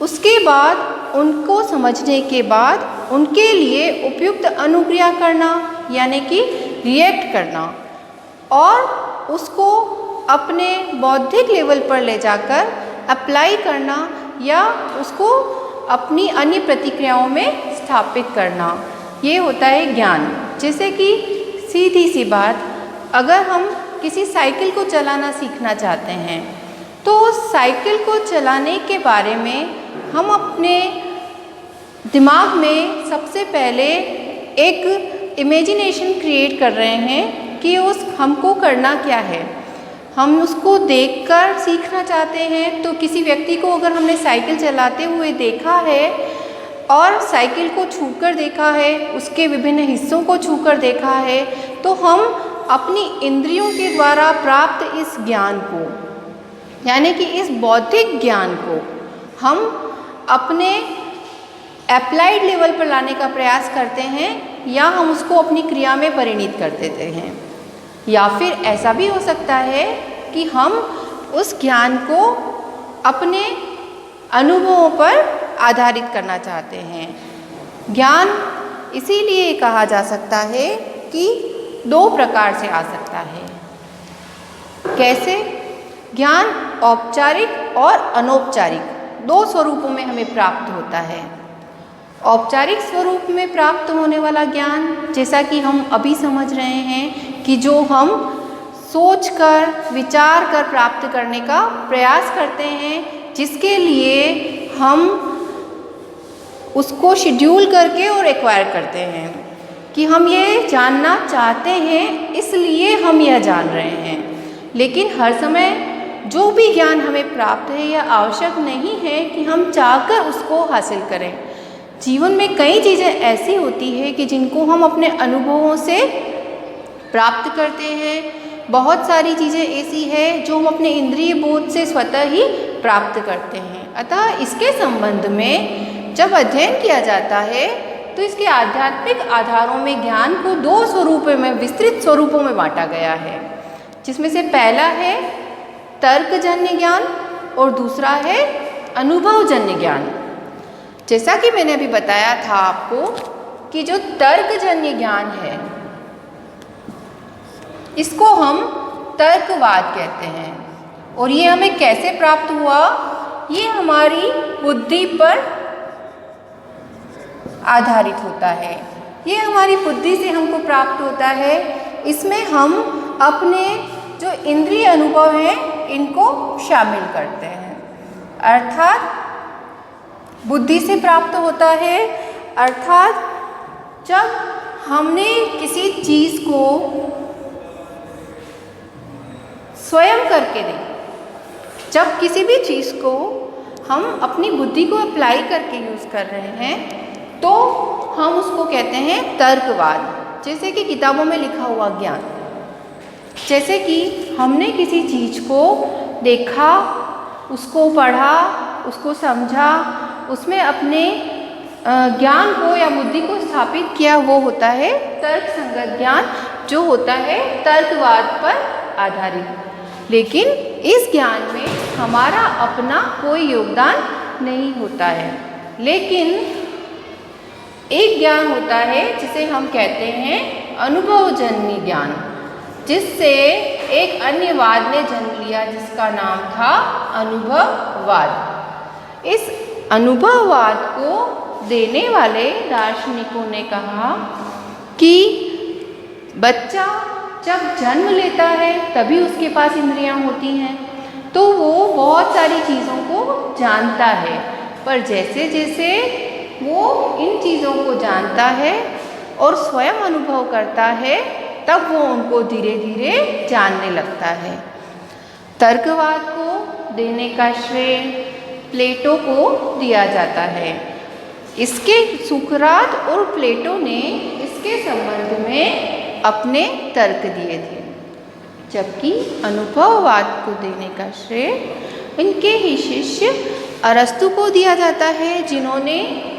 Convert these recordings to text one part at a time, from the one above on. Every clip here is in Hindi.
उसके बाद उनको समझने के बाद उनके लिए उपयुक्त अनुक्रिया करना, यानी कि रिएक्ट करना, और उसको अपने बौद्धिक लेवल पर ले जाकर अप्लाई करना या उसको अपनी अन्य प्रतिक्रियाओं में स्थापित करना, ये होता है ज्ञान। जैसे कि सीधी सी बात, अगर हम किसी साइकिल को चलाना सीखना चाहते हैं तो साइकिल को चलाने के बारे में हम अपने दिमाग में सबसे पहले एक इमेजिनेशन क्रिएट कर रहे हैं कि हमको करना क्या है। हम उसको देखकर सीखना चाहते हैं तो किसी व्यक्ति को अगर हमने साइकिल चलाते हुए देखा है और साइकिल को छूकर देखा है, उसके विभिन्न हिस्सों को छूकर देखा है, तो हम अपनी इंद्रियों के द्वारा प्राप्त इस ज्ञान को, यानी कि इस बौद्धिक ज्ञान को हम अपने एप्लाइड लेवल पर लाने का प्रयास करते हैं या हम उसको अपनी क्रिया में परिणित कर देते हैं। या फिर ऐसा भी हो सकता है कि हम उस ज्ञान को अपने अनुभवों पर आधारित करना चाहते हैं। ज्ञान इसीलिए कहा जा सकता है कि दो प्रकार से आ सकता है। कैसे? ज्ञान औपचारिक और अनौपचारिक दो स्वरूपों में हमें प्राप्त होता है। औपचारिक स्वरूप में प्राप्त होने वाला ज्ञान, जैसा कि हम अभी समझ रहे हैं कि जो हम सोचकर विचार कर प्राप्त करने का प्रयास करते हैं, जिसके लिए हम उसको शेड्यूल करके और एक्वायर करते हैं कि हम ये जानना चाहते हैं इसलिए हम यह जान रहे हैं। लेकिन हर समय जो भी ज्ञान हमें प्राप्त है यह आवश्यक नहीं है कि हम चाहकर उसको हासिल करें। जीवन में कई चीज़ें ऐसी होती है कि जिनको हम अपने अनुभवों से प्राप्त करते हैं। बहुत सारी चीज़ें ऐसी है जो हम अपने इंद्रिय बोध से स्वतः ही प्राप्त करते हैं। अतः इसके संबंध में जब अध्ययन किया जाता है तो इसके आध्यात्मिक आधारों में ज्ञान को दो स्वरूपों में, विस्तृत स्वरूपों में बांटा गया है, जिसमें से पहला है तर्कजन्य ज्ञान और दूसरा है अनुभवजन्य ज्ञान। जैसा कि मैंने अभी बताया था आपको कि जो तर्कजन्य ज्ञान है इसको हम तर्कवाद कहते हैं। और ये हमें कैसे प्राप्त हुआ? ये हमारी बुद्धि पर आधारित होता है। ये हमारी बुद्धि से हमको प्राप्त होता है। इसमें हम अपने जो इंद्रिय अनुभव हैं इनको शामिल करते हैं, अर्थात बुद्धि से प्राप्त होता है। अर्थात जब हमने किसी चीज़ को स्वयं करके देखा, जब किसी भी चीज़ को हम अपनी बुद्धि को अप्लाई करके यूज़ कर रहे हैं तो हम उसको कहते हैं तर्कवाद। जैसे कि किताबों में लिखा हुआ ज्ञान, जैसे कि हमने किसी चीज़ को देखा, उसको पढ़ा, उसको समझा, उसमें अपने ज्ञान को या बुद्धि को स्थापित किया, वो होता है तर्क संगत ज्ञान, जो होता है तर्कवाद पर आधारित। लेकिन इस ज्ञान में हमारा अपना कोई योगदान नहीं होता है। लेकिन एक ज्ञान होता है जिसे हम कहते हैं अनुभवजन्य ज्ञान, जिससे एक अन्य वाद ने जन्म लिया जिसका नाम था अनुभववाद। इस अनुभववाद को देने वाले दार्शनिकों ने कहा कि बच्चा जब जन्म लेता है तभी उसके पास इंद्रियां होती हैं, तो वो बहुत सारी चीज़ों को जानता है, पर जैसे जैसे वो इन चीज़ों को जानता है और स्वयं अनुभव करता है तब वो उनको धीरे धीरे जानने लगता है। तर्कवाद को देने का श्रेय प्लेटो को दिया जाता है। इसके सुकरात और प्लेटो ने इसके संबंध में अपने तर्क दिए थे, जबकि अनुभववाद को देने का श्रेय इनके ही शिष्य अरस्तु को दिया जाता है, जिन्होंने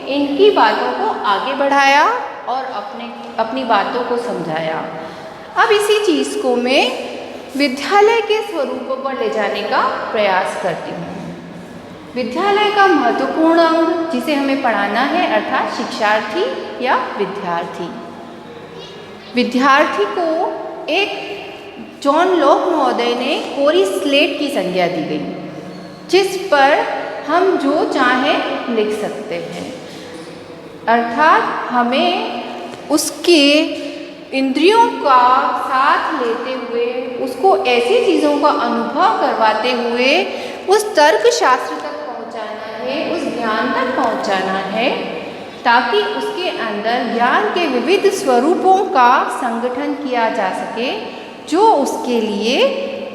इनकी बातों को आगे बढ़ाया और अपनी बातों को समझाया। अब इसी चीज़ को मैं विद्यालय के स्वरूपों पर ले जाने का प्रयास करती हूँ। विद्यालय का महत्वपूर्ण अंग जिसे हमें पढ़ाना है अर्थात शिक्षार्थी या विद्यार्थी। विद्यार्थी को एक जॉन लॉक महोदय ने कोरी स्लेट की संज्ञा दी गई, जिस पर हम जो चाहें लिख सकते हैं, अर्थात हमें उसके इंद्रियों का साथ लेते हुए उसको ऐसी चीज़ों का अनुभव करवाते हुए उस तर्क शास्त्र तक पहुंचाना है, उस ज्ञान तक पहुंचाना है, ताकि उसके अंदर ज्ञान के विविध स्वरूपों का संगठन किया जा सके जो उसके लिए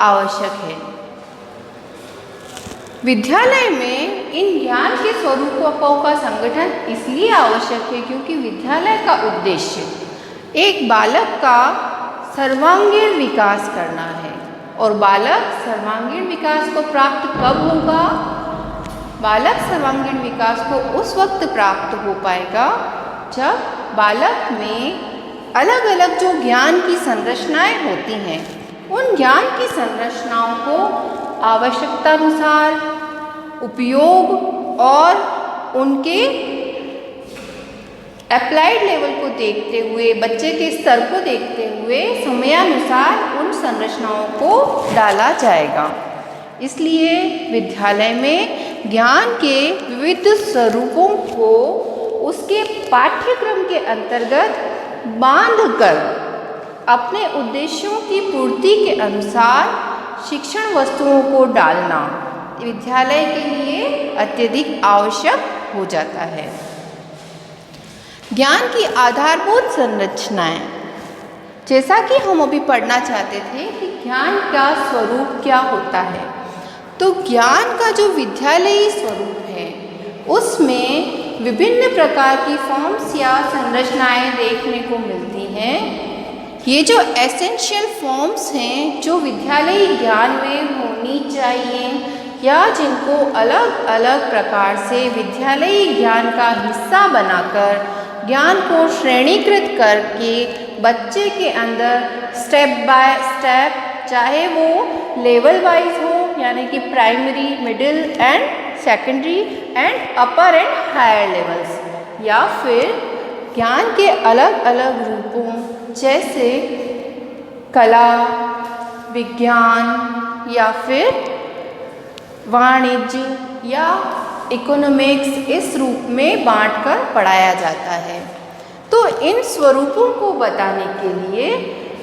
आवश्यक है। विद्यालय में इन ज्ञान के स्वरूपों का संगठन इसलिए आवश्यक है क्योंकि विद्यालय का उद्देश्य एक बालक का सर्वांगीण विकास करना है। और बालक सर्वांगीण विकास को प्राप्त कब होगा? बालक सर्वांगीण विकास को उस वक्त प्राप्त हो पाएगा जब बालक में अलग अलग जो ज्ञान की संरचनाएं होती हैं, उन ज्ञान की संरचनाओं को आवश्यकतानुसार उपयोग और उनके अप्लाइड लेवल को देखते हुए, बच्चे के स्तर को देखते हुए समयानुसार उन संरचनाओं को डाला जाएगा। इसलिए विद्यालय में ज्ञान के विविध स्वरूपों को उसके पाठ्यक्रम के अंतर्गत बांधकर अपने उद्देश्यों की पूर्ति के अनुसार शिक्षण वस्तुओं को डालना विद्यालय के लिए अत्यधिक आवश्यक हो जाता है। ज्ञान की आधारभूत संरचनाएं, जैसा कि हम अभी पढ़ना चाहते थे कि ज्ञान का स्वरूप क्या होता है, तो ज्ञान का जो विद्यालयी स्वरूप है उसमें विभिन्न प्रकार की फॉर्म्स या संरचनाएं देखने को मिलती हैं। ये जो एसेंशियल फॉर्म्स हैं जो विद्यालयी ज्ञान में होनी चाहिए या जिनको अलग अलग प्रकार से विद्यालयी ज्ञान का हिस्सा बनाकर ज्ञान को श्रेणीकृत करके बच्चे के अंदर स्टेप बाय स्टेप, चाहे वो लेवल वाइज हो यानी कि primary, middle and secondary and upper and higher levels, या फिर ज्ञान के अलग अलग रूपों जैसे कला, विज्ञान या फिर वाणिज्य या इकोनॉमिक्स, इस रूप में बांटकर पढ़ाया जाता है। तो इन स्वरूपों को बताने के लिए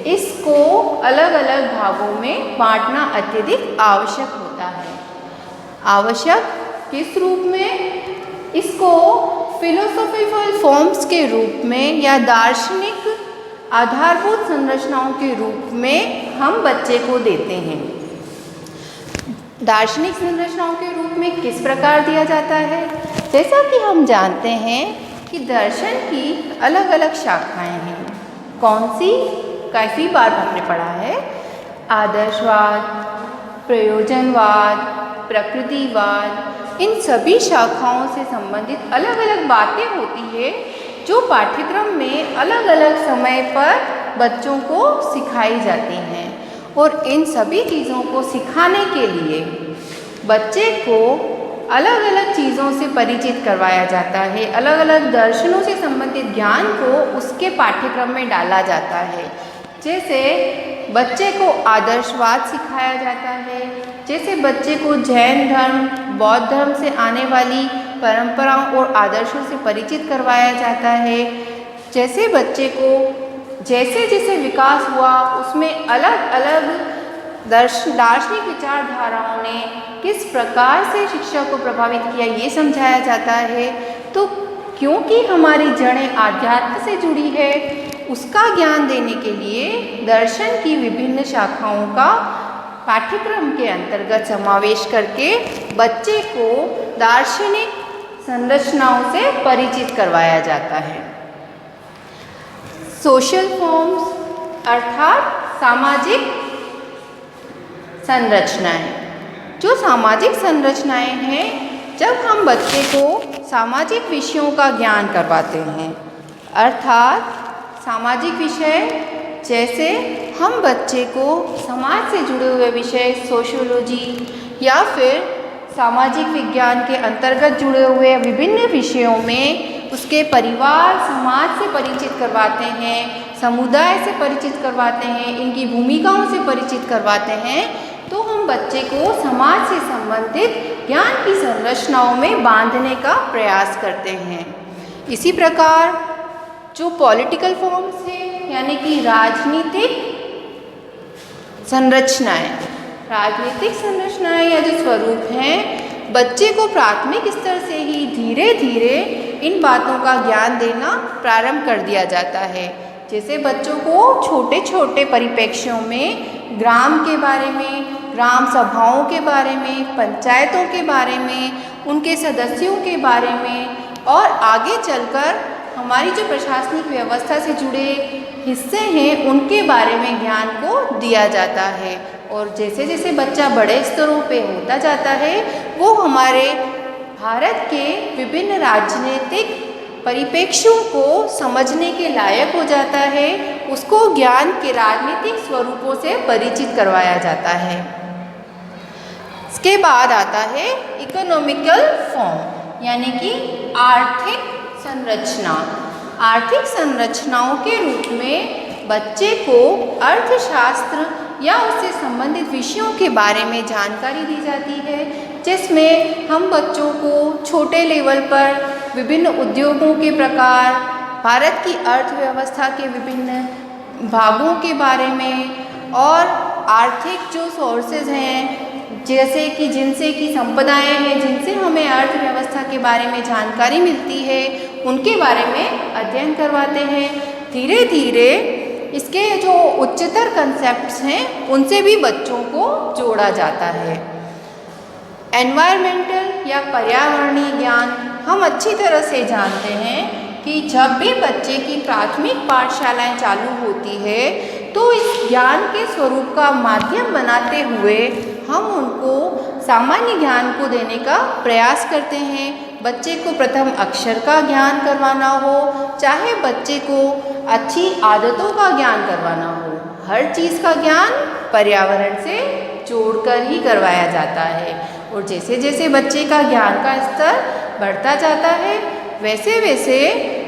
इसको अलग अलग भागों में बांटना अत्यधिक आवश्यक होता है। आवश्यक किस रूप में? इसको फिलोसॉफिकल फॉर्म्स के रूप में या दार्शनिक आधारभूत संरचनाओं के रूप में हम बच्चे को देते हैं। दार्शनिक संरचनाओं के रूप में किस प्रकार दिया जाता है? जैसा कि हम जानते हैं कि दर्शन की अलग अलग शाखाएं हैं। कौन सी? काफ़ी बार हमने पढ़ा है। आदर्शवाद, प्रयोजनवाद, प्रकृतिवाद, इन सभी शाखाओं से संबंधित अलग अलग बातें होती है जो पाठ्यक्रम में अलग अलग समय पर बच्चों को सिखाई जाती हैं। और इन सभी चीज़ों को सिखाने के लिए बच्चे को अलग अलग चीज़ों से परिचित करवाया जाता है, अलग अलग दर्शनों से संबंधित ज्ञान को उसके पाठ्यक्रम में डाला जाता है। जैसे बच्चे को आदर्शवाद सिखाया जाता है, जैसे बच्चे को जैन धर्म, बौद्ध धर्म से आने वाली परंपराओं और आदर्शों से परिचित करवाया जाता है, जैसे बच्चे को जैसे जैसे विकास हुआ उसमें अलग अलग दार्शनिक विचारधाराओं ने किस प्रकार से शिक्षा को प्रभावित किया ये समझाया जाता है। तो क्योंकि हमारी जड़ें आध्यात्म से जुड़ी है, उसका ज्ञान देने के लिए दर्शन की विभिन्न शाखाओं का पाठ्यक्रम के अंतर्गत समावेश करके बच्चे को दार्शनिक संरचनाओं से परिचित करवाया जाता है। सोशल फॉर्म्स अर्थात सामाजिक संरचनाएं। जो सामाजिक संरचनाएं हैं, जब हम बच्चे को सामाजिक विषयों का ज्ञान करवाते हैं, अर्थात सामाजिक विषय जैसे हम बच्चे को समाज से जुड़े हुए विषय सोशियोलॉजी या फिर सामाजिक विज्ञान के अंतर्गत जुड़े हुए विभिन्न विषयों में उसके परिवार समाज से परिचित करवाते हैं, समुदाय से परिचित करवाते हैं, इनकी भूमिकाओं से परिचित करवाते हैं, तो हम बच्चे को समाज से संबंधित ज्ञान की संरचनाओं में बांधने का प्रयास करते हैं। इसी प्रकार जो पॉलिटिकल फॉर्म्स हैं, यानी कि राजनीतिक संरचनाएं या जो स्वरूप हैं, बच्चे को प्राथमिक स्तर से ही धीरे धीरे इन बातों का ज्ञान देना प्रारंभ कर दिया जाता है। जैसे बच्चों को छोटे छोटे परिप्रेक्ष्यों में ग्राम के बारे में, ग्राम सभाओं के बारे में, पंचायतों के बारे में, उनके सदस्यों के बारे में और आगे चलकर हमारी जो प्रशासनिक व्यवस्था से जुड़े हिस्से हैं उनके बारे में ज्ञान को दिया जाता है। और जैसे जैसे बच्चा बड़े स्तरों पे होता जाता है, वो हमारे भारत के विभिन्न राजनीतिक परिप्रेक्ष्यों को समझने के लायक हो जाता है, उसको ज्ञान के राजनीतिक स्वरूपों से परिचित करवाया जाता है। इसके बाद आता है इकोनॉमिकल फॉर्म, यानी कि आर्थिक संरचना। आर्थिक संरचनाओं के रूप में बच्चे को अर्थशास्त्र या उससे संबंधित विषयों के बारे में जानकारी दी जाती है, जिसमें हम बच्चों को छोटे लेवल पर विभिन्न उद्योगों के प्रकार, भारत की अर्थव्यवस्था के विभिन्न भागों के बारे में और आर्थिक जो सोर्सेज हैं, जैसे कि जिनसे की संपदाएं हैं, जिनसे हमें अर्थव्यवस्था के बारे में जानकारी मिलती है, उनके बारे में अध्ययन करवाते हैं। धीरे धीरे इसके जो उच्चतर कंसेप्ट्स हैं उनसे भी बच्चों को जोड़ा जाता है। एनवायरमेंटल या पर्यावरणीय ज्ञान हम अच्छी तरह से जानते हैं कि जब भी बच्चे की प्राथमिक पाठशालाएं चालू होती है तो इस ज्ञान के स्वरूप का माध्यम बनाते हुए हम उनको सामान्य ज्ञान को देने का प्रयास करते हैं। बच्चे को प्रथम अक्षर का ज्ञान करवाना हो, चाहे बच्चे को अच्छी आदतों का ज्ञान करवाना हो, हर चीज़ का ज्ञान पर्यावरण से जोड़कर ही करवाया जाता है। और जैसे जैसे बच्चे का ज्ञान का स्तर बढ़ता जाता है, वैसे वैसे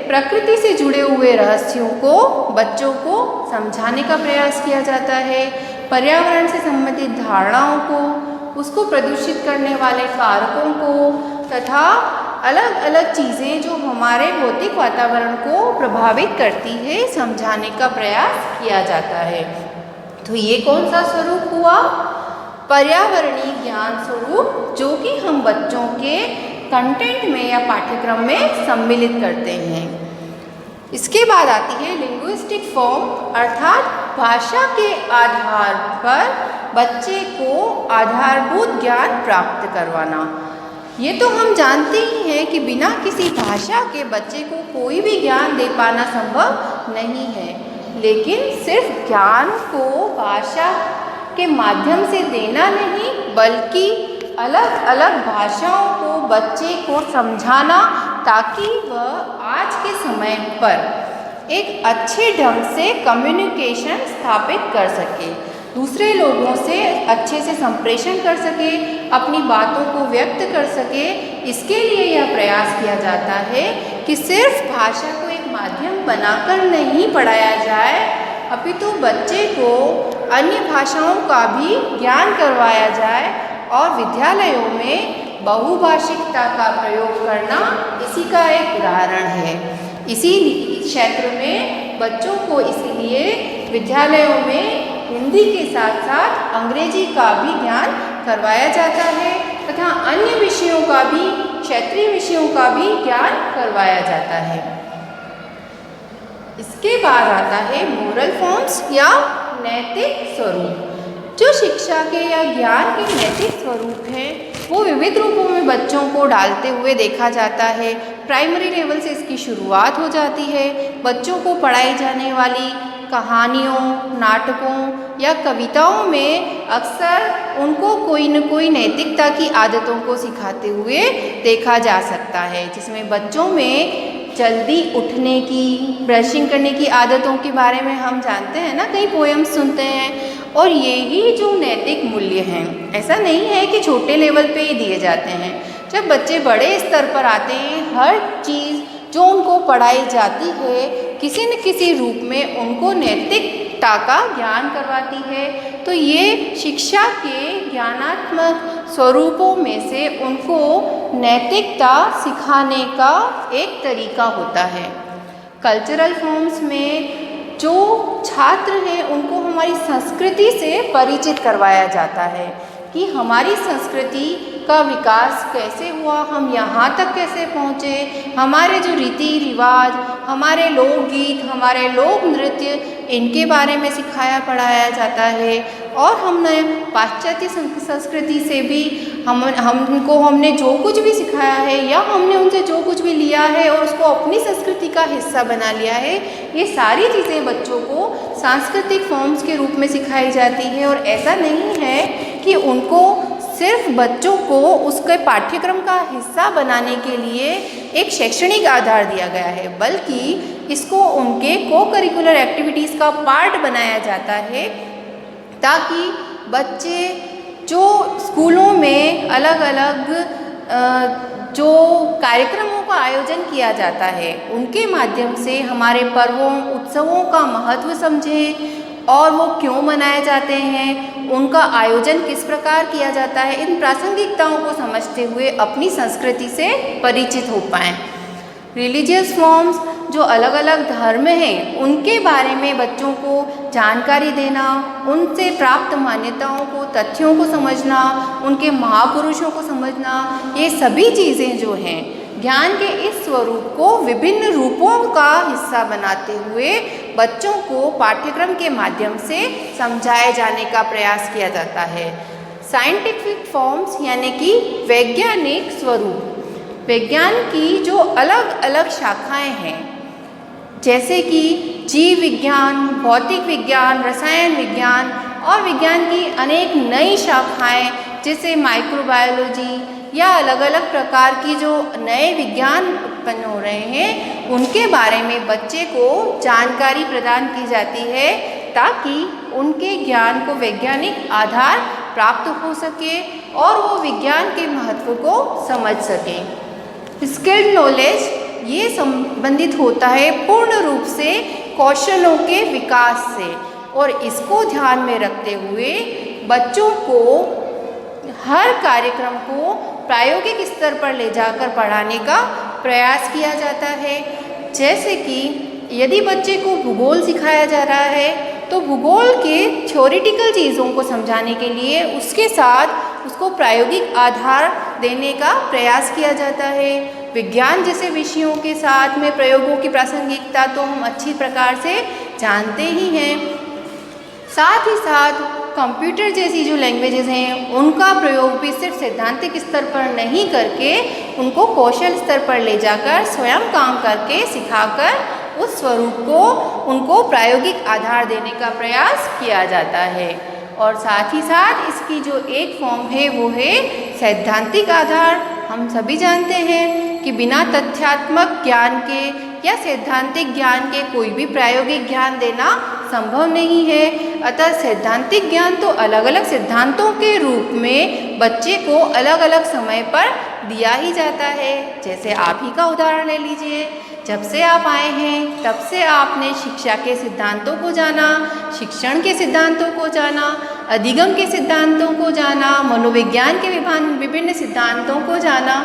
प्रकृति से जुड़े हुए रहस्यों को बच्चों को समझाने का प्रयास किया जाता है। पर्यावरण से संबंधित धारणाओं को, उसको प्रदूषित करने वाले कारकों को तथा अलग अलग चीज़ें जो हमारे भौतिक वातावरण को प्रभावित करती है, समझाने का प्रयास किया जाता है। तो ये कौन सा स्वरूप हुआ? पर्यावरणीय ज्ञान स्वरूप, जो कि हम बच्चों के कंटेंट में या पाठ्यक्रम में सम्मिलित करते हैं। इसके बाद आती है लिंग्विस्टिक फॉर्म, अर्थात भाषा के आधार पर बच्चे को आधारभूत ज्ञान प्राप्त करवाना। ये तो हम जानते ही हैं कि बिना किसी भाषा के बच्चे को कोई भी ज्ञान दे पाना संभव नहीं है, लेकिन सिर्फ ज्ञान को भाषा के माध्यम से देना नहीं, बल्कि अलग अलग भाषाओं को बच्चे को समझाना, ताकि वह आज के समय पर एक अच्छे ढंग से कम्युनिकेशन स्थापित कर सके, दूसरे लोगों से अच्छे से संप्रेषण कर सके, अपनी बातों को व्यक्त कर सके। इसके लिए यह प्रयास किया जाता है कि सिर्फ भाषा को एक माध्यम बनाकर नहीं पढ़ाया जाए, अपितु बच्चे को अन्य भाषाओं का भी ज्ञान करवाया जाए और विद्यालयों में बहुभाषिकता का प्रयोग करना इसी का एक उदाहरण है। इसी क्षेत्र में बच्चों को इसीलिए विद्यालयों में हिंदी के साथ साथ अंग्रेजी का भी ज्ञान करवाया जाता है तथा अन्य विषयों का भी, क्षेत्रीय विषयों का भी ज्ञान करवाया जाता है। इसके बाद आता है मोरल फॉर्म्स या नैतिक स्वरूप। जो शिक्षा के या ज्ञान के नैतिक स्वरूप हैं, वो विविध रूपों में बच्चों को डालते हुए देखा जाता है। प्राइमरी लेवल से इसकी शुरुआत हो जाती है। बच्चों को पढ़ाई जाने वाली कहानियों, नाटकों या कविताओं में अक्सर उनको कोई न कोई नैतिकता की आदतों को सिखाते हुए देखा जा सकता है, जिसमें बच्चों में जल्दी उठने की, ब्रशिंग करने की आदतों के बारे में हम जानते हैं ना, कई पोएम्स सुनते हैं, और यही जो नैतिक मूल्य हैं, ऐसा नहीं है कि छोटे लेवल पे ही दिए जाते हैं। जब बच्चे बड़े स्तर पर आते हैं, हर चीज़ जो उनको पढ़ाई जाती है किसी न किसी रूप में उनको नैतिकता का ज्ञान करवाती है। तो ये शिक्षा के ज्ञानात्मक स्वरूपों में से उनको नैतिकता सिखाने का एक तरीका होता है। कल्चरल फॉर्म्स में जो छात्र हैं उनको हमारी संस्कृति से परिचित करवाया जाता है कि हमारी संस्कृति का विकास कैसे हुआ, हम यहाँ तक कैसे पहुँचे, हमारे जो रीति रिवाज, हमारे लोकगीत, हमारे लोक नृत्य, इनके बारे में सिखाया पढ़ाया जाता है। और हमने पाश्चात्य संस्कृति से भी हमने जो कुछ भी सिखाया है या हमने उनसे जो कुछ भी लिया है और उसको अपनी संस्कृति का हिस्सा बना लिया है, ये सारी चीज़ें बच्चों को सांस्कृतिक फॉर्म्स के रूप में सिखाई जाती है। और ऐसा नहीं है कि उनको सिर्फ बच्चों को उसके पाठ्यक्रम का हिस्सा बनाने के लिए एक शैक्षणिक आधार दिया गया है, बल्कि इसको उनके को करिकुलर एक्टिविटीज़ का पार्ट बनाया जाता है, ताकि बच्चे जो स्कूलों में अलग अलग जो कार्यक्रमों का आयोजन किया जाता है उनके माध्यम से हमारे पर्वों उत्सवों का महत्व समझें और वो क्यों मनाए जाते हैं, उनका आयोजन किस प्रकार किया जाता है, इन प्रासंगिकताओं को समझते हुए अपनी संस्कृति से परिचित हो पाएँ। रिलीजियस फॉर्म्स जो अलग अलग धर्म हैं उनके बारे में बच्चों को जानकारी देना, उनसे प्राप्त मान्यताओं को, तथ्यों को समझना, उनके महापुरुषों को समझना, ये सभी चीज़ें जो हैं ज्ञान के इस स्वरूप को विभिन्न रूपों का हिस्सा बनाते हुए बच्चों को पाठ्यक्रम के माध्यम से समझाए जाने का प्रयास किया जाता है। साइंटिफिक फॉर्म्स यानी कि वैज्ञानिक स्वरूप, विज्ञान की जो अलग अलग शाखाएं हैं जैसे कि जीव विज्ञान, भौतिक विज्ञान, रसायन विज्ञान और विज्ञान की अनेक नई शाखाएं जैसे माइक्रोबायोलॉजी या अलग अलग प्रकार की जो नए विज्ञान उत्पन्न हो रहे हैं उनके बारे में बच्चे को जानकारी प्रदान की जाती है, ताकि उनके ज्ञान को वैज्ञानिक आधार प्राप्त हो सके और वो विज्ञान के महत्व को समझ सकें। स्किल्ड नॉलेज ये संबंधित होता है पूर्ण रूप से कौशलों के विकास से, और इसको ध्यान में रखते हुए बच्चों को हर कार्यक्रम को प्रायोगिक स्तर पर ले जाकर पढ़ाने का प्रयास किया जाता है। जैसे कि यदि बच्चे को भूगोल सिखाया जा रहा है तो भूगोल के थ्योरेटिकल चीज़ों को समझाने के लिए उसके साथ उसको प्रायोगिक आधार देने का प्रयास किया जाता है। विज्ञान जैसे विषयों के साथ में प्रयोगों की प्रासंगिकता तो हम अच्छी प्रकार से जानते ही हैं। साथ ही साथ कंप्यूटर जैसी जो लैंग्वेजेस हैं उनका प्रयोग भी सिर्फ सैद्धांतिक स्तर पर नहीं करके उनको कौशल स्तर पर ले जाकर स्वयं काम करके सिखाकर उस स्वरूप को उनको प्रायोगिक आधार देने का प्रयास किया जाता है। और साथ ही साथ इसकी जो एक फॉर्म है वो है सैद्धांतिक आधार। हम सभी जानते हैं कि बिना तथ्यात्मक ज्ञान के या सैद्धांतिक ज्ञान के कोई भी प्रायोगिक ज्ञान देना संभव नहीं है। अतः सैद्धांतिक ज्ञान तो अलग अलग सिद्धांतों के रूप में बच्चे को अलग अलग समय पर दिया ही जाता है। जैसे आप ही का उदाहरण ले लीजिए, जब से आप आए हैं तब से आपने शिक्षा के सिद्धांतों को जाना, शिक्षण के सिद्धांतों को जाना, अधिगम के सिद्धांतों को जाना, मनोविज्ञान के विभिन्न सिद्धांतों को जाना।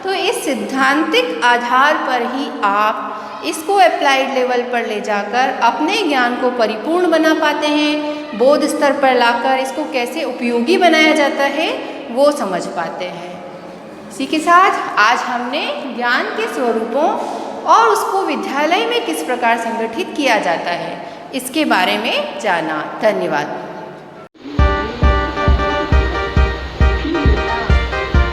तो इस सिद्धांतिक आधार पर ही आप इसको अप्लाइड लेवल पर ले जाकर अपने ज्ञान को परिपूर्ण बना पाते हैं। बोध स्तर पर लाकर इसको कैसे उपयोगी बनाया जाता है वो समझ पाते हैं। इसी के साथ आज हमने ज्ञान के स्वरूपों और उसको विद्यालय में किस प्रकार संगठित किया जाता है इसके बारे में जाना। धन्यवाद।